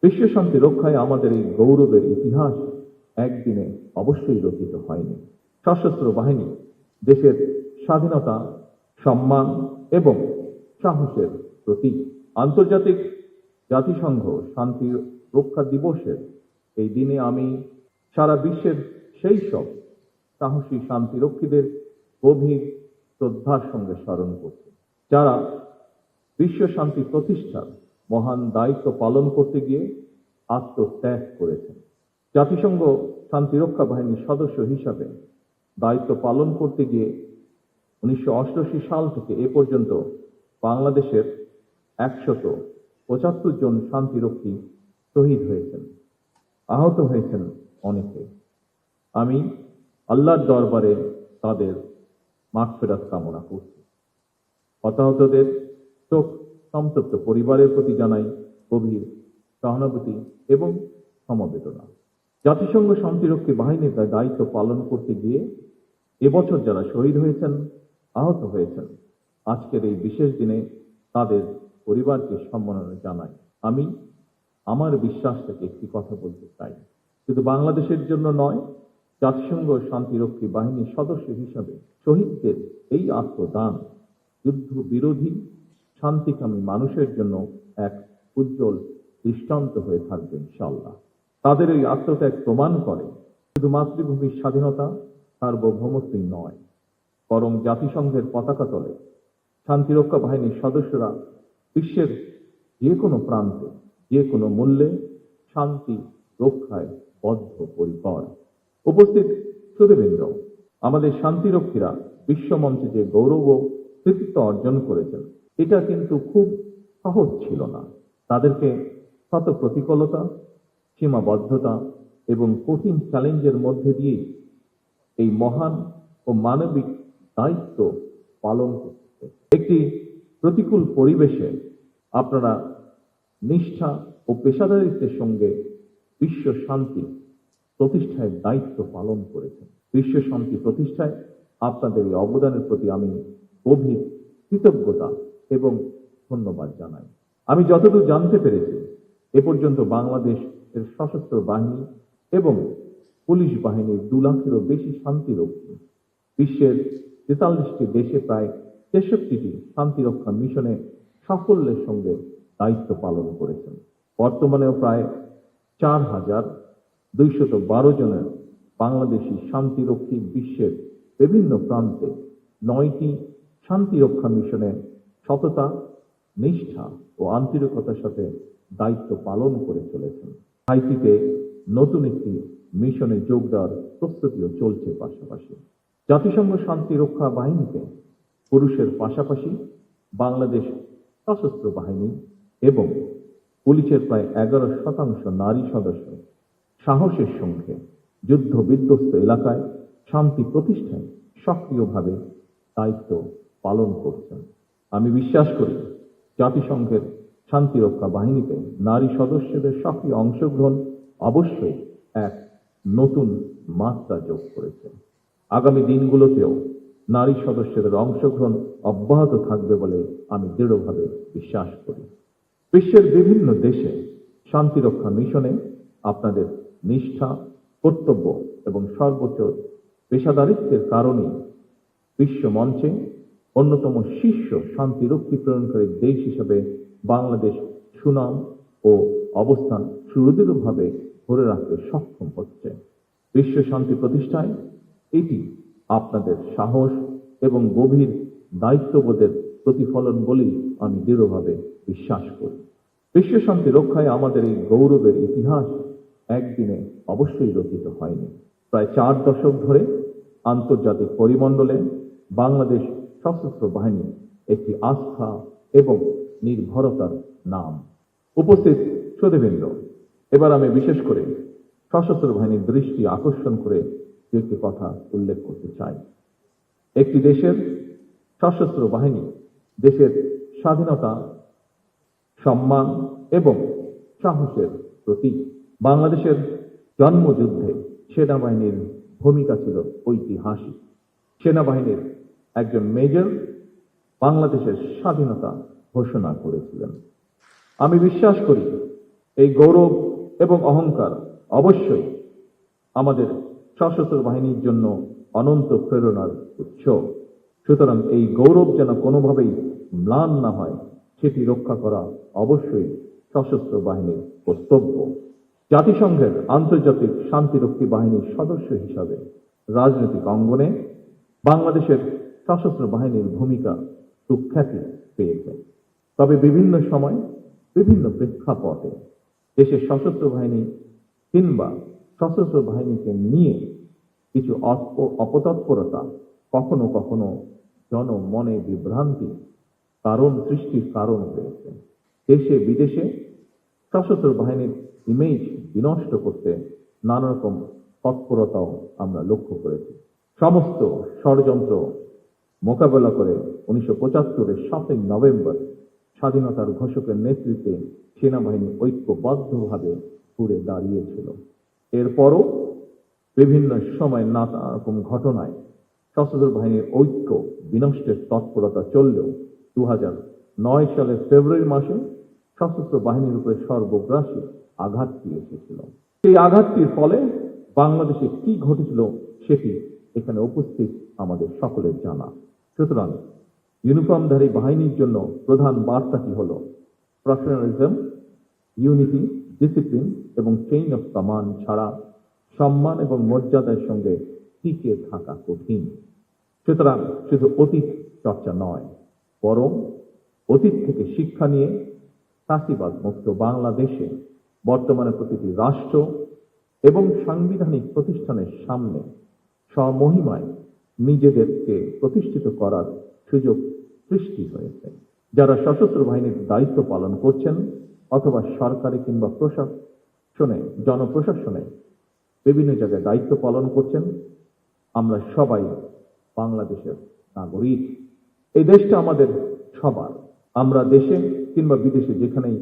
বিশ্ব শান্তি রক্ষায় আমাদের এই গৌরবের ইতিহাস একদিনে অবশ্যই রচিত হয়নি। সশস্ত্র বাহিনী দেশের স্বাধীনতা, সম্মান এবং সাহসের প্রতীক। আন্তর্জাতিক জাতিসংঘ শান্তি রক্ষা দিবসের এই দিনে আমি সারা বিশ্বের সেই সব সাহসী শান্তিরক্ষীদের গভীর শ্রদ্ধার সঙ্গে স্মরণ করছি, যারা বিশ্ব শান্তি প্রতিষ্ঠার মহান দায়িত্ব পালন করতে গিয়ে আত্মত্যাগ করেছেন। জাতিসংঘ শান্তিরক্ষা বাহিনীর সদস্য হিসাবে দায়িত্ব পালন করতে গিয়ে 1988 সাল থেকে এ পর্যন্ত বাংলাদেশের 175 জন শান্তিরক্ষী শহীদ হয়েছেন, আহত হয়েছেন অনেকে। আমি আল্লাহর দরবারে তাদের মাগফিরাত কামনা করছি। হতাহতদের শোক সন্তপ্ত পরিবারের প্রতি জানাই গভীর সহানুভূতি এবং সমবেদনা। জাতিসংঘ শান্তিরক্ষী বাহিনীর দায়িত্ব পালন করতে গিয়ে এবছর যারা শহীদ হয়েছেন, আহত হয়েছেন, আজকের এই বিশেষ দিনে তাদের পরিবারকে সম্মাননা জানাই। আমি আমার বিশ্বাস থেকে একটি কথা বলতে চাই, শুধু বাংলাদেশের জন্য নয়, জাতিসংঘ শান্তিরক্ষী বাহিনীর সদস্য হিসাবে শহীদদের এই আত্মদান যুদ্ধ বিরোধী শান্তিকামী মানুষের জন্য এক উজ্জ্বল দৃষ্টান্ত হয়ে থাকবে ইনশাআল্লাহ। তাদের এই আত্মত্যাগ প্রমাণ করে শুধু মাতৃভূমির স্বাধীনতা, সার্বভৌমত্বই নয়, বরং জাতিসংঘের পতাকা তলে শান্তিরক্ষা বাহিনীর সদস্যরা বিশ্বের যে কোনো প্রান্তে, যে কোনো মূল্যে শান্তি রক্ষায় বদ্ধপরিকর। উপস্থিত সুধীবৃন্দ, আমাদের শান্তিরক্ষীরা বিশ্বমঞ্চে যে গৌরব ও কৃতিত্ব অর্জন করেছেন, এটা কিন্তু খুব সহজ ছিল না। তাদেরকে শত প্রতিকূলতা, সীমাবদ্ধতা এবং কঠিন চ্যালেঞ্জের মধ্যে দিয়ে এই মহান ও মানবিক দায়িত্ব পালন করতে। একটি প্রতিকূল পরিবেশে আপনারা নিষ্ঠা ও পেশাদারিত্বের সঙ্গে বিশ্ব শান্তি প্রতিষ্ঠায় দায়িত্ব পালন করেছেন। বিশ্ব শান্তি প্রতিষ্ঠায় আপনাদের এই অবদানের প্রতি আমি গভীর কৃতজ্ঞতা এবং ধন্যবাদ জানাই। আমি যতদূর জানতে পেরেছি, এ পর্যন্ত বাংলাদেশের সশস্ত্র বাহিনী এবং পুলিশ বাহিনীর 2 লাখেরও বেশি শান্তিরক্ষী বিশ্বের 43টি দেশে প্রায় 63টি শান্তিরক্ষা মিশনে সাফল্যের সঙ্গে দায়িত্ব পালন করেছেন। বর্তমানেও প্রায় 4,212 জনের বাংলাদেশি শান্তিরক্ষী বিশ্বের বিভিন্ন প্রান্তে 9টি শান্তিরক্ষা মিশনে সততা, নিষ্ঠা ও আন্তরিকতার সাথে দায়িত্ব পালন করে চলেছেন। হাইতিতে নতুন একটি মিশনে যোগ দেওয়ার প্রস্তুতিও চলছে। পাশাপাশি জাতিসংঘ শান্তিরক্ষা বাহিনীতে পুরুষের পাশাপাশি বাংলাদেশ সশস্ত্র বাহিনী এবং পুলিশের প্রায় 11% নারী সদস্য সাহসের সঙ্গে যুদ্ধ বিধ্বস্ত এলাকায় শান্তি প্রতিষ্ঠায় সক্রিয়ভাবে দায়িত্ব পালন করছেন। আমি বিশ্বাস করি জাতিসংঘের শান্তিরক্ষা বাহিনীতে নারী সদস্যদের সক্রিয় অংশগ্রহণ অবশ্যই এক নতুন মাত্রা যোগ করেছে। আগামী দিনগুলোতেও নারী সদস্যদের অংশগ্রহণ অব্যাহত থাকবে বলে আমি দৃঢ়ভাবে বিশ্বাস করি। বিশ্বের বিভিন্ন দেশে শান্তিরক্ষা মিশনে আপনাদের নিষ্ঠা, কর্তব্য এবং সর্বোচ্চ পেশাদারিত্বের কারণে বিশ্ব মঞ্চে অন্যতম শীর্ষ শান্তিরক্ষী প্রেরণকারী দেশ হিসেবে বাংলাদেশ সুনাম ও অবস্থান সুদৃঢ়ভাবে ধরে রাখতে সক্ষম হচ্ছে। বিশ্ব শান্তি প্রতিষ্ঠায় এটি আপনাদের সাহস এবং গভীর দায়িত্ববোধের প্রতিফলন বলেই আমি দৃঢ়ভাবে বিশ্বাস করি। বিশ্ব শান্তি রক্ষায় আমাদের এই গৌরবের ইতিহাস একদিনে অবশ্যই রচিত হয়নি। প্রায় 4 দশক ধরে আন্তর্জাতিক পরিমণ্ডলে বাংলাদেশ সশস্ত্র বাহিনী একটি আস্থা এবং নির্ভরতার নাম। উপস্থিত সুধীবৃন্দ, এবার আমি বিশেষ করে সশস্ত্র বাহিনীর দৃষ্টি আকর্ষণ করে একটি কথা উল্লেখ করতে চাই। একটি দেশের সশস্ত্র বাহিনী দেশের স্বাধীনতা, সম্মান এবং সাহসের প্রতীক। বাংলাদেশের জন্মযুদ্ধে সেনাবাহিনীর ভূমিকা ছিল ঐতিহাসিক। সেনাবাহিনীর একজন মেজর বাংলাদেশের স্বাধীনতা ঘোষণা করেছিলেন। আমি বিশ্বাস করি এই গৌরব এবং অহংকার অবশ্যই আমাদের সশস্ত্র বাহিনীর জন্য অনন্ত প্রেরণার উৎস। সুতরাং এই গৌরব যেন কোনোভাবেই ম্লান না হয়, সেটি রক্ষা করা অবশ্যই সশস্ত্র বাহিনীর কর্তব্য। জাতিসংঘের আন্তর্জাতিক শান্তিরক্ষী বাহিনীর সদস্য হিসাবে রাজনৈতিক অঙ্গনে বাংলাদেশের সশস্ত্র বাহিনীর ভূমিকা সুখ্যাতি পেয়েছে। তবে বিভিন্ন সময় বিভিন্ন প্রেক্ষাপটে দেশের সশস্ত্র বাহিনী কিংবা সশস্ত্র বাহিনীকে নিয়ে কিছু অপতৎপরতা কখনো কখনো জনমনে বিভ্রান্তি সৃষ্টির কারণ হয়েছে। দেশে বিদেশে সশস্ত্র বাহিনীর ইমেজ বিনষ্ট করতে নানা রকম তৎপরতাও আমরা লক্ষ্য করেছি। সমস্ত ষড়যন্ত্র মোকাবেলা করে 1975-এর 7 নভেম্বর স্বাধীনতার ঘোষকের নেতৃত্বে সেনাবাহিনী ঐক্যবদ্ধভাবে ঘুরে দাঁড়িয়েছিল। এরপরও বিভিন্ন সময় নানা রকম ঘটনায় সশস্ত্র বাহিনীর ঐক্য বিনষ্টের তৎপরতা চললেও 2009 সালের ফেব্রুয়ারি মাসে সশস্ত্র বাহিনীর উপরে সর্বগ্রাসী আঘাতটি এসেছিল। সেই আঘাতটির ফলে বাংলাদেশে কি ঘটেছিল সেটি এখানে উপস্থিত আমাদের সকলের জানা। সুতরাং ইউনিফর্মধারী বাহিনীর জন্য প্রধান বার্তাটি হল প্রফেশনালিজম, ইউনিটি, ডিসিপ্লিন এবং চেইন অফ কমান্ড ছাড়া সম্মান এবং মর্যাদার সঙ্গে টিকে থাকা কঠিন। সুতরাং শুধু অতীত চর্চা নয়, বরং অতীত থেকে শিক্ষা নিয়ে ফাঁসিবাদ মুক্ত বাংলাদেশে বর্তমানে প্রতিটি রাষ্ট্র এবং সাংবিধানিক প্রতিষ্ঠানের সামনে স্বমহিমায় নিজেদেরকে প্রতিষ্ঠিত করার সুযোগ সৃষ্টি হয়েছে। যারা সশস্ত্র বাহিনীর দায়িত্ব পালন করছেন অথবা সরকারি কিংবা প্রশাসনে, জনপ্রশাসনে বিভিন্ন জায়গায় দায়িত্ব পালন করছেন, আমরা সবাই বাংলাদেশের নাগরিক। এই দেশটা আমাদের সবার। আমরা দেশে কিংবা বিদেশে যেখানেই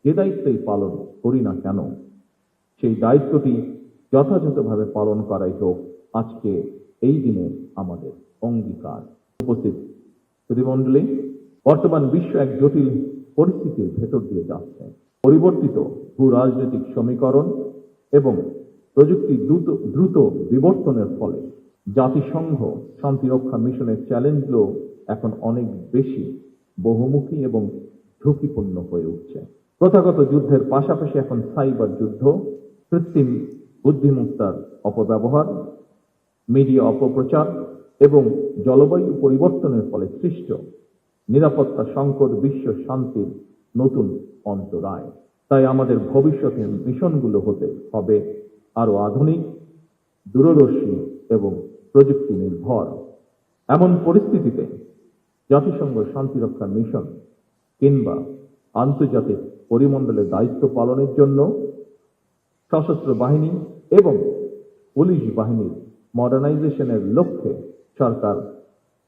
যে দায়িত্বই পালন করি না কেন, সেই দায়িত্বটি যথাযথভাবে পালন করাই হোক আজকে এই দিনে আমাদের অঙ্গীকার। উপস্থিত প্রতিমণ্ডলী, বর্তমান বিশ্ব এক জটিল পরিস্থিতির ভেতর দিয়ে যাচ্ছে। পরিবর্তিত ভূ রাজনৈতিক সমীকরণ এবং প্রযুক্তির দ্রুত বিবর্তনের ফলে জাতিসংঘ শান্তিরক্ষা মিশনের চ্যালেঞ্জগুলো এখন অনেক বেশি বহুমুখী এবং ঝুঁকিপূর্ণ হয়ে উঠছে। প্রথাগত যুদ্ধের পাশাপাশি এখন সাইবার যুদ্ধ, কৃত্রিম বুদ্ধিমত্তার অপব্যবহার, মিডিয়া অপপ্রচার এবং জলবায়ু পরিবর্তনের ফলে সৃষ্ট নিরাপত্তা সংকট বিশ্ব শান্তির নতুন অন্তরায়। তাই আমাদের ভবিষ্যতের মিশনগুলো হতে হবে আরো আধুনিক, দূরদর্শী এবং প্রযুক্তি নির্ভর। এমন পরিস্থিতিতে জাতিসংঘ শান্তিরক্ষা মিশন কিংবা আন্তর্জাতিক পরিমণ্ডলে দায়িত্ব পালনের জন্য সশস্ত্র বাহিনী এবং পুলিশ বাহিনীর মডার্নাইজেশনের লক্ষ্যে সরকার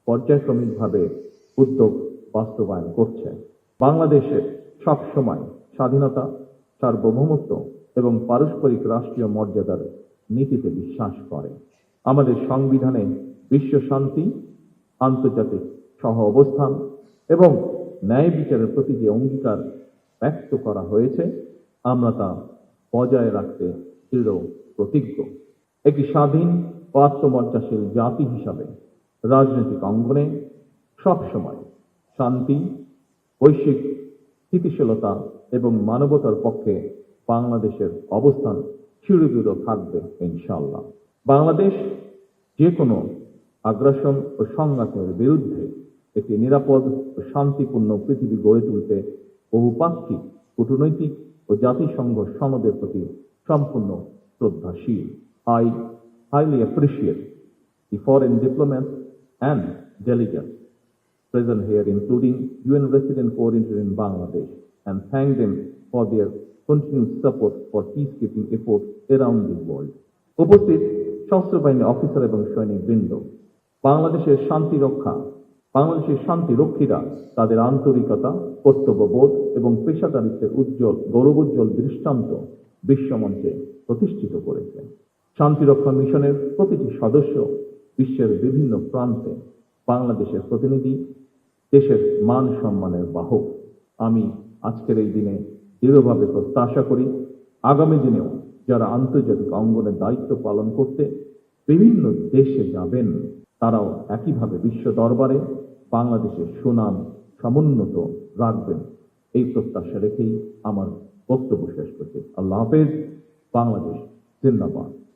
পর্যায়ক্রমিকভাবে উদ্যোগ বাস্তবায়ন করছে। বাংলাদেশে সবসময় স্বাধীনতা, সার্বভৌমত্ব এবং পারস্পরিক রাষ্ট্রীয় মর্যাদার নীতিতে বিশ্বাস করে। আমাদের সংবিধানে বিশ্ব শান্তি, আন্তর্জাতিক সহ অবস্থান এবং ন্যায় বিচারের প্রতি যে অঙ্গীকার ব্যক্ত করা হয়েছে, আমরা তা বজায় রাখতে দৃঢ় প্রতিজ্ঞ। একটি স্বাধীন ও আত্মমর্যাশীল জাতি হিসাবে রাজনৈতিক অঙ্গনে সবসময় শান্তি, বৈশ্বিক স্থিতিশীলতা এবং মানবতার পক্ষে বাংলাদেশের অবস্থান চিরদৃঢ় থাকবে ইনশাআল্লাহ। বাংলাদেশ যে কোনো আগ্রাসন ও সংঘাতের বিরুদ্ধে একটি নিরাপদ ও শান্তিপূর্ণ পৃথিবী গড়ে তুলতে বহুপাক্ষিক, কূটনৈতিক ও জাতিসংঘ সনদের প্রতি সম্পূর্ণ শ্রদ্ধাশীল। I highly appreciate the foreign diplomats and delegates present here, including UN resident coordinator in Bangladesh, and thank them for their continued support for peacekeeping efforts around the world. উপস্থিত সশস্ত্র বাহিনী অফিসার এবং সৈনিকবৃন্দ, বাংলাদেশের শান্তিরক্ষীরা তাদের আন্তরিকতা, কর্তব্যবোধ এবং পেশাদারিত্বের গৌরবোজ্জ্বল দৃষ্টান্ত বিশ্বমঞ্চে প্রতিষ্ঠিত করেছে। শান্তিরক্ষা মিশনের প্রতিটি সদস্য বিশ্বের বিভিন্ন প্রান্তে বাংলাদেশের প্রতিনিধি, দেশের মান সম্মানের বাহক। আমি আজকের এই দিনে দৃঢ়ভাবে প্রত্যাশা করি আগামী দিনেও যারা আন্তর্জাতিক অঙ্গনে দায়িত্ব পালন করতে বিভিন্ন দেশে যাবেন, তারাও একইভাবে বিশ্ব দরবারে বাংলাদেশের সুনাম সমুন্নত রাখবেন, এই প্রত্যাশা রেখেই আমার বক্তব্য শেষ করছি। আল্লাহ হাফেজ। বাংলাদেশ জিন্দাবাদ।